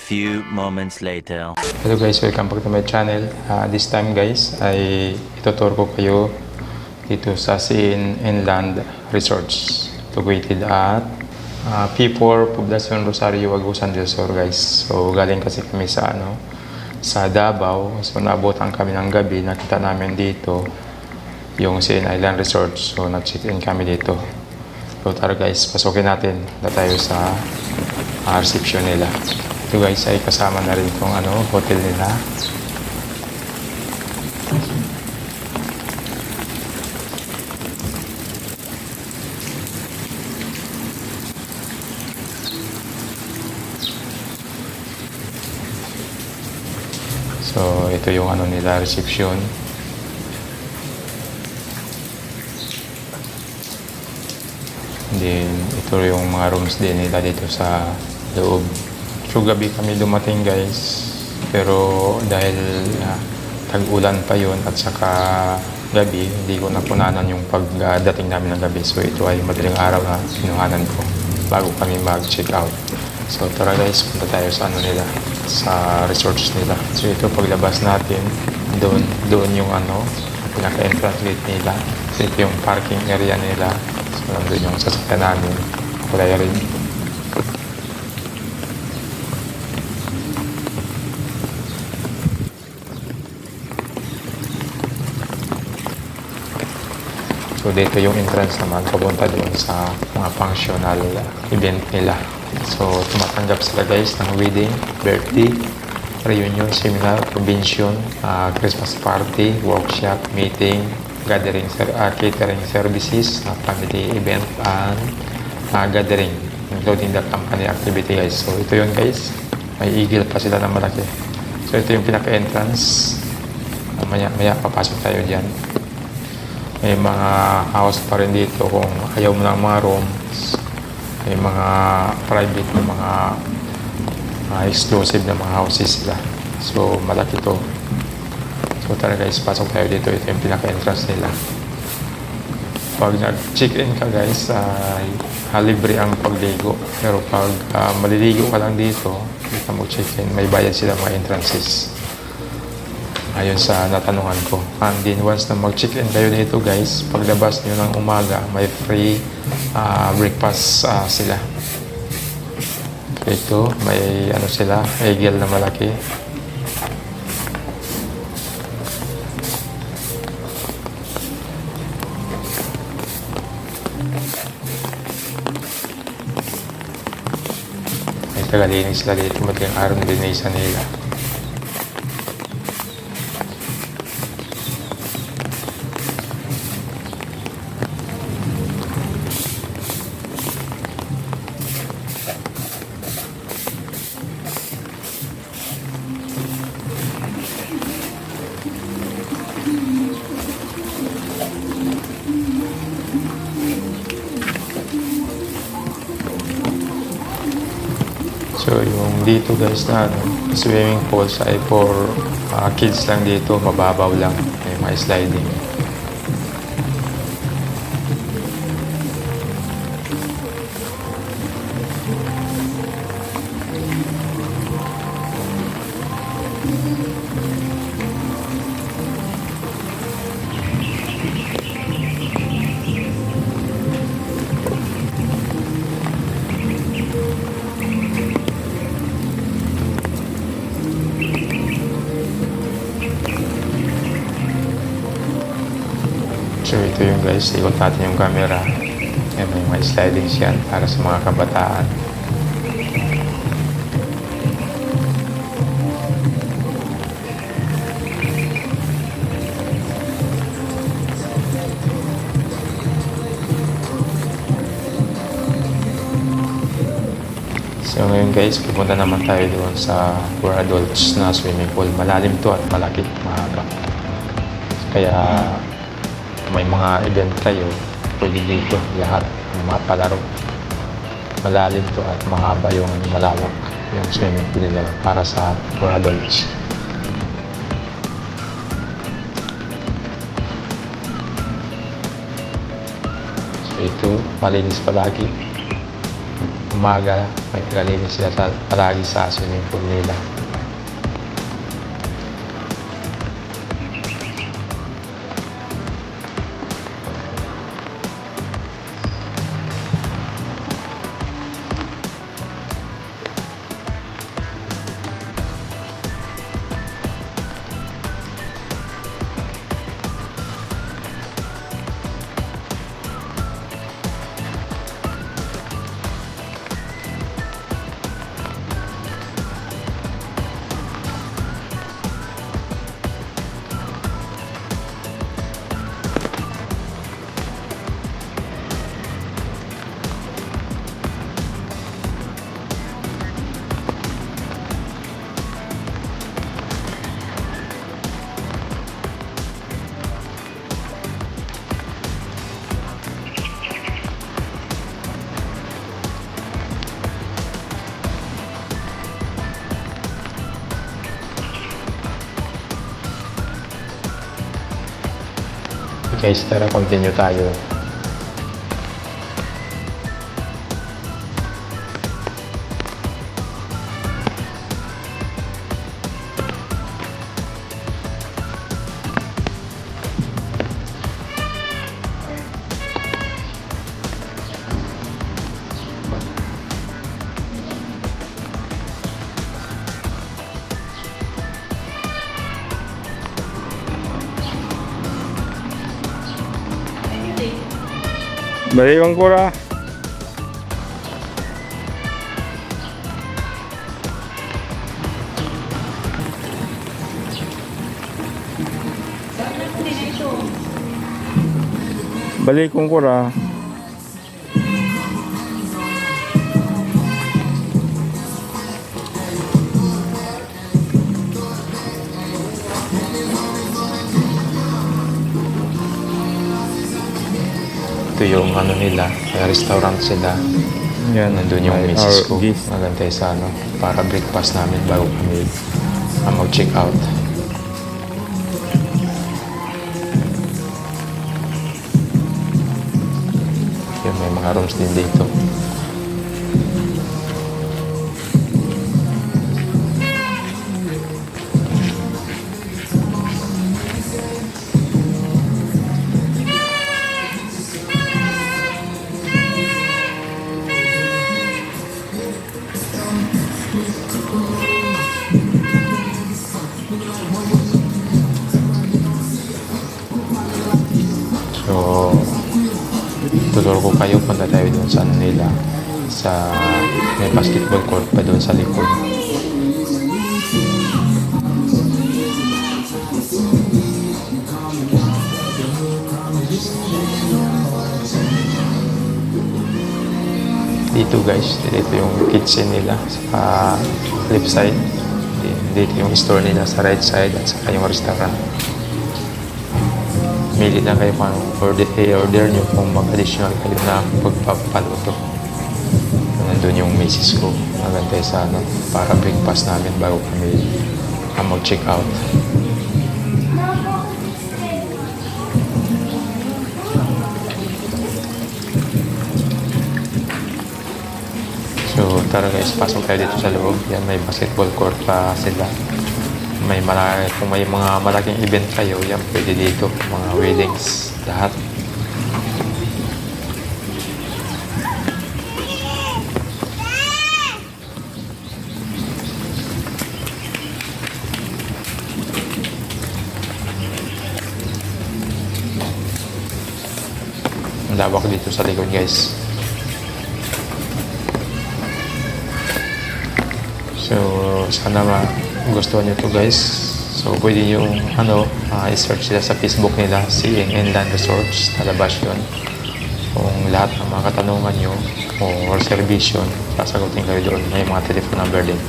few moments later. Hello guys, welcome back to my channel. This time guys ay ituturo ko kayo dito sa Siin Inland Resorts located at P4 Poblacion Rosario, Agusan del Sur guys. So galing kasi kami sa sa Davao. So naabutan kami ng gabi, nakita namin dito yung Siin Island Resorts. So nag-check-in kami dito. So tara guys, pasukin natin na tayo sa reception nila. Ito guys ay kasama na rin itong hotel nila. So ito yung nila, reception. Then ito yung mga rooms din nila dito sa loob. So gabi kami dumating guys, pero dahil tag-ulan pa yon at saka gabi, hindi ko napunanan yung pagdating namin ng gabi. So ito ay madaling araw na kinuhanan ko bago kami mag-check out. So tara guys, punta tayo sa nila, sa resorts nila. So ito paglabas natin, doon yung pinaka-entrance gate nila. So ito yung parking area nila. So nandun yung sasakyan namin. Kulay rin. So dito yung entrance naman, papunta doon sa mga functional event nila. So tumatanggap sila guys ng wedding, birthday, reunion, seminar, convention, Christmas party, workshop, meeting, gathering, catering services, family event, and gathering, including the company activity guys. So ito yun guys, may eagle pa sila na malaki. So ito yung pinaka-entrance. Maya papasok tayo dyan. May mga house pa rin dito kung ayaw mo ng mga rooms. May mga private na mga exclusive na mga houses sila. So malaki to. So tara guys, pasok tayo dito. Ito yung pinaka-entrance nila. Pag nag-check-in ka guys, libre ang pagligo. Pero pag maliligo ka lang dito, hindi ka mag-check-in, may bayad sila mga entrances. Ayon sa natanungan ko. And then once na mag-check-in kayo dito guys, paglabas nyo ng umaga, may free breakfast sila. Ito, may sila, eagle na malaki. May tagalinis sila dito, madaling araw na dinisa nila. So yung dito guys na swimming pools ay for kids lang dito, mababaw lang, may mga sliding. So ito yung guys, ikot natin yung camera. May mga slidings yan para sa mga kabataan. So ngayon guys, pupunta naman tayo doon sa for adults na swimming pool. Malalim to at malaki, mahaba. Kaya may mga event kayo, pwede dito lahat ng mga palaro. Malalim to at mahaba yung malalak yung swimming pool nila para sa for adults. So ito, malinis palagi. Umaga, may kalinis sila palagi sa swimming pool nila. Guys, tara continue tayo. Baliwang Kura. Balikong Kura. Ito yung ano nila, may restaurant sila. Yan, Nandun yung may misis ko. Argis. Nagantay sa ano, para breakfast namin bago kami mag-check out. Yun, may mga rooms din dito. So, tuturo ko kayo punta tayo doon sa ano nila, sa may basketball court pa doon sa likod. Dito guys, dito yung kitchen nila sa left side. Dito yung store nila sa right side at saka yung restaurant. Mili lang kayo kung order nyo kung mag-additional kayo na pagpapaluto. Nandun yung misis ko. Nagantay sa ano, para breakfast namin bago kami mag-check out. So tara guys, pasok tayo dito sa loob. Yan, may basketball court pa sila. May malaki, kung may mga malaking event kayo, yan pwede dito, mga weddings, lahat. Ang lawak dito sa likod guys. So sana gusto niyo to guys. So pwede yung i-search sila sa Facebook nila, CNN Land Resorts, talabas yun. Kung lahat ng mga katanungan nyo o reservation, sasagutin kayo doon. May mga telephone number din.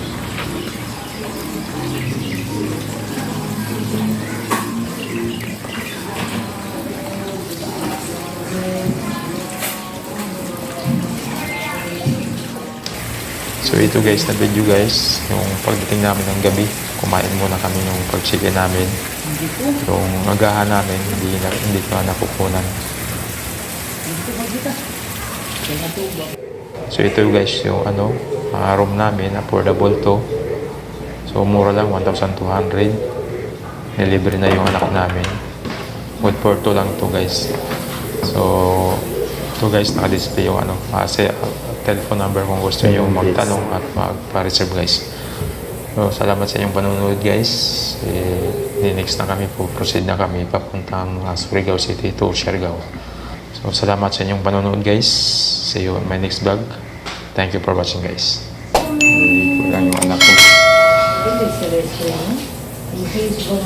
So ito guys, na video guys, yung pagdating namin ng gabi, kumain muna kami yung pag-chicken namin. Yung agahan namin, hindi pa napupunan. So ito guys yung room namin, affordable to. So mura lang, 1,200. Nilibre na yung anak namin. Good for 2 lang to guys. So ito guys, naka-display yung telephone number kung gusto nyo magtanong at magpa-reserve guys. So salamat sa inyong panonood guys. Next na kami po, proceed na kami papuntang Surigao City to Siargao. So salamat sa inyong panonood guys. See you on my next vlog. Thank you for watching guys. Hindi ko lang yung anak ko. Sa restaurant, yung Facebook